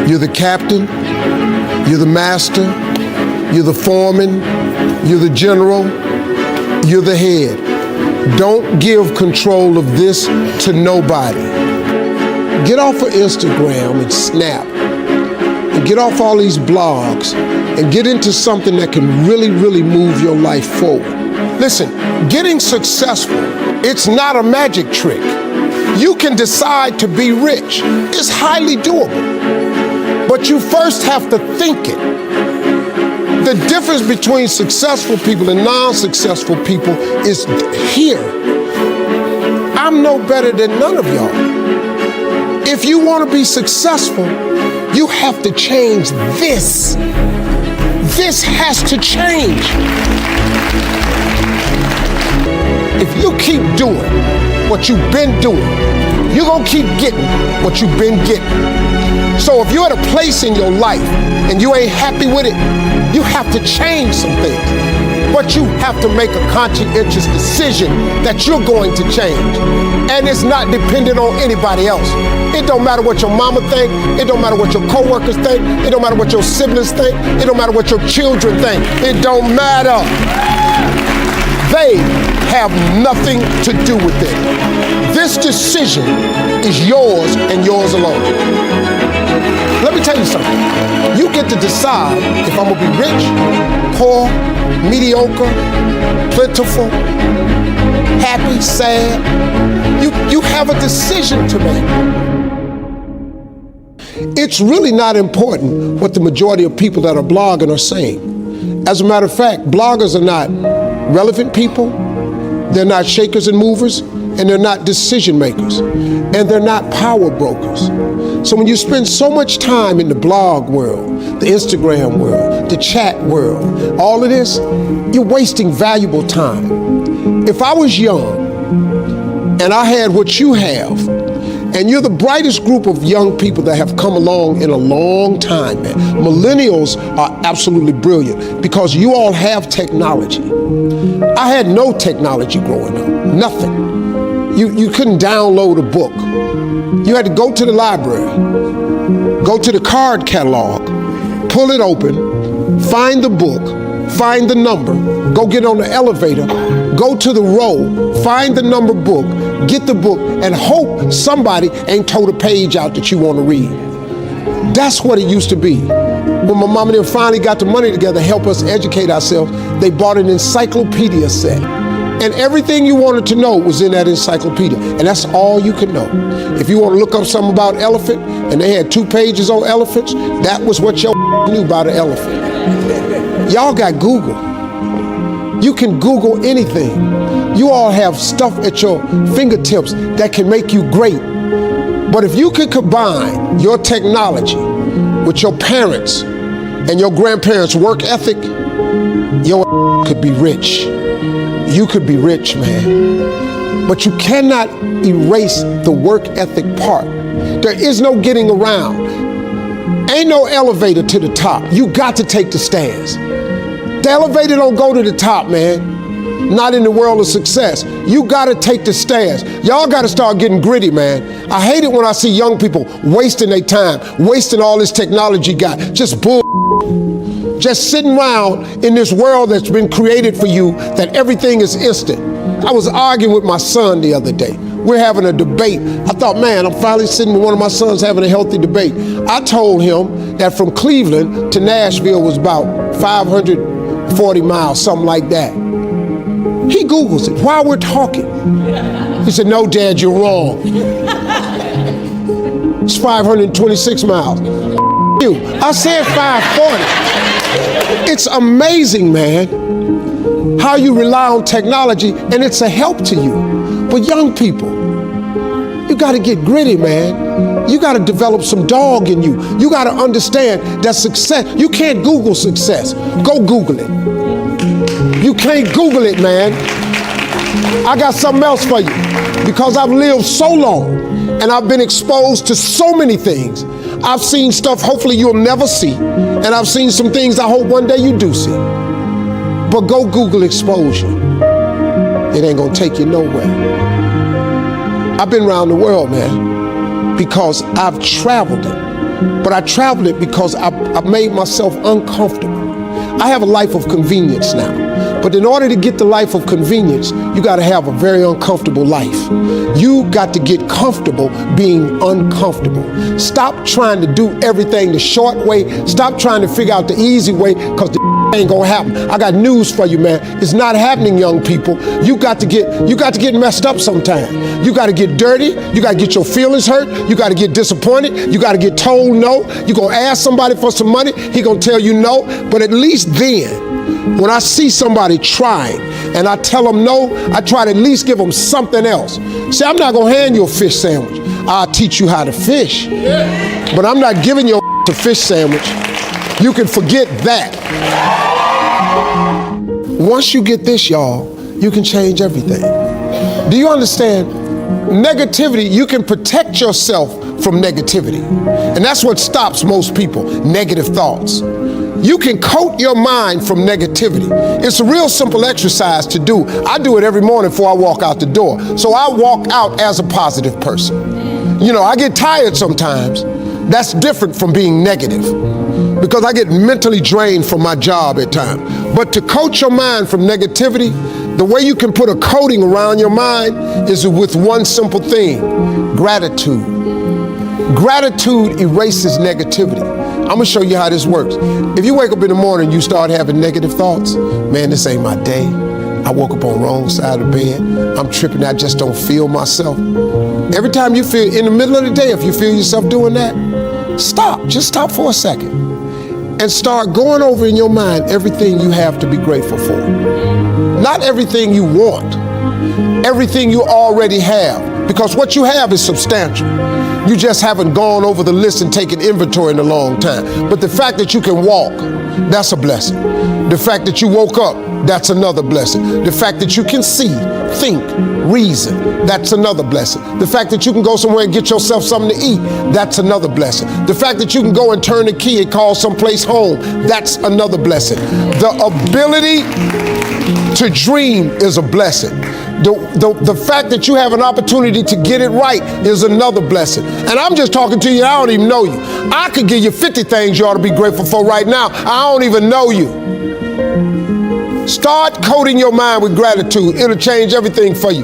You're the captain, you're the master, you're the foreman, you're the general, you're the head. Don't give control of this to nobody. Get off of Instagram and Snap, and get off all these blogs, and get into something that can really, really move your life forward. Listen, getting successful, it's not a magic trick. You can decide to be rich. It's highly doable. But you first have to think it. The difference between successful people and non-successful people is here. I'm no better than none of y'all. If you want to be successful, you have to change this. This has to change. If you keep doing what you've been doing, you're gonna keep getting what you've been getting. So if you're at a place in your life and you ain't happy with it, you have to change some things. But you have to make a conscientious decision that you're going to change. And it's not dependent on anybody else. It don't matter what your mama think. It don't matter what your coworkers think. It don't matter what your siblings think. It don't matter what your children think. It don't matter. They have nothing to do with it. This decision is yours and yours alone. Let me tell you something. You get to decide if I'm gonna be rich, poor, mediocre, plentiful, happy, sad. You have a decision to make. It's really not important what the majority of people that are blogging are saying. As a matter of fact, bloggers are not relevant people, they're not shakers and movers, and they're not decision makers, and they're not power brokers. So when you spend so much time in the blog world, the Instagram world, the chat world, all of this, you're wasting valuable time. If I was young and I had what you have, and you're the brightest group of young people that have come along in a long time, man. Millennials are absolutely brilliant because you all have technology. I had no technology growing up, nothing. You couldn't download a book. You had to go to the library, go to the card catalog, pull it open, find the book, find the number, go get on the elevator, go to the row, find the number book, get the book, and hope somebody ain't told a page out that you want to read. That's what it used to be. When my mom and them finally got the money together to help us educate ourselves, they bought an encyclopedia set. And everything you wanted to know was in that encyclopedia. And that's all you could know. If you want to look up something about elephant, and they had 2 pages on elephants, that was what your knew about an elephant. Y'all got Google. You can Google anything. You all have stuff at your fingertips that can make you great. But if you could combine your technology with your parents and your grandparents' work ethic, your could be rich. You could be rich, man. But you cannot erase the work ethic part. There is no getting around. Ain't no elevator to the top. You got to take the stairs. The elevator don't go to the top, man. Not in the world of success. You gotta take the stairs. Y'all gotta start getting gritty, man. I hate it when I see young people wasting their time, wasting all this technology got, just bull. Just sitting around in this world that's been created for you, that everything is instant. I was arguing with my son the other day. We're having a debate. I thought, man, I'm finally sitting with one of my sons having a healthy debate. I told him that from Cleveland to Nashville was about 540 miles, something like that. He Googles it while we're talking. He said, no, Dad, you're wrong. It's 526 miles. You. I said 540. It's amazing, man, how you rely on technology and it's a help to you. But young people, you gotta get gritty, man. You gotta develop some dog in you. You gotta understand that success, you can't Google success. Go Google it. You can't Google it, man. I got something else for you. Because I've lived so long and I've been exposed to so many things. I've seen stuff hopefully you'll never see. And I've seen some things I hope one day you do see. But go Google exposure. It ain't gonna take you nowhere. I've been around the world, man, because I've traveled it. but I traveled it because I made myself uncomfortable. I have a life of convenience now. But in order to get the life of convenience, you got to have a very uncomfortable life. You got to get comfortable being uncomfortable. Stop trying to do everything the short way. Stop trying to figure out the easy way, because the ain't gonna happen. I got news for you, man. It's not happening, young people. You got to get messed up sometime. You got to get dirty. You got to get your feelings hurt. You got to get disappointed. You got to get told no. You're gonna ask somebody for some money. He gonna tell you no. But at least then, when I see somebody trying and I tell them no, I try to at least give them something else. See, I'm not gonna hand you a fish sandwich. I'll teach you how to fish, but I'm not giving you a fish sandwich. You can forget that. Once you get this, y'all, you can change everything. Do you understand? Negativity, you can protect yourself from negativity. And that's what stops most people, negative thoughts. You can coat your mind from negativity. It's a real simple exercise to do. I do it every morning before I walk out the door. So I walk out as a positive person. You know, I get tired sometimes. That's different from being negative, because I get mentally drained from my job at times. But to coat your mind from negativity, the way you can put a coating around your mind is with one simple thing: gratitude. Gratitude erases negativity. I'm gonna show you how this works. If you wake up in the morning and you start having negative thoughts, man, this ain't my day. I woke up on the wrong side of the bed. I'm tripping, I just don't feel myself. Every time you feel, in the middle of the day, if you feel yourself doing that, stop, just stop for a second and start going over in your mind everything you have to be grateful for. Not everything you want, everything you already have, because what you have is substantial. You just haven't gone over the list and taken inventory in a long time. But the fact that you can walk, that's a blessing. The fact that you woke up, that's another blessing. The fact that you can see, think, reason, that's another blessing. The fact that you can go somewhere and get yourself something to eat, that's another blessing. The fact that you can go and turn the key and call someplace home, that's another blessing. The ability to dream is a blessing. The fact that you have an opportunity to get it right is another blessing. And I'm just talking to you, I don't even know you. I could give you 50 things you ought to be grateful for right now. I don't even know you. Start coating your mind with gratitude. It'll change everything for you.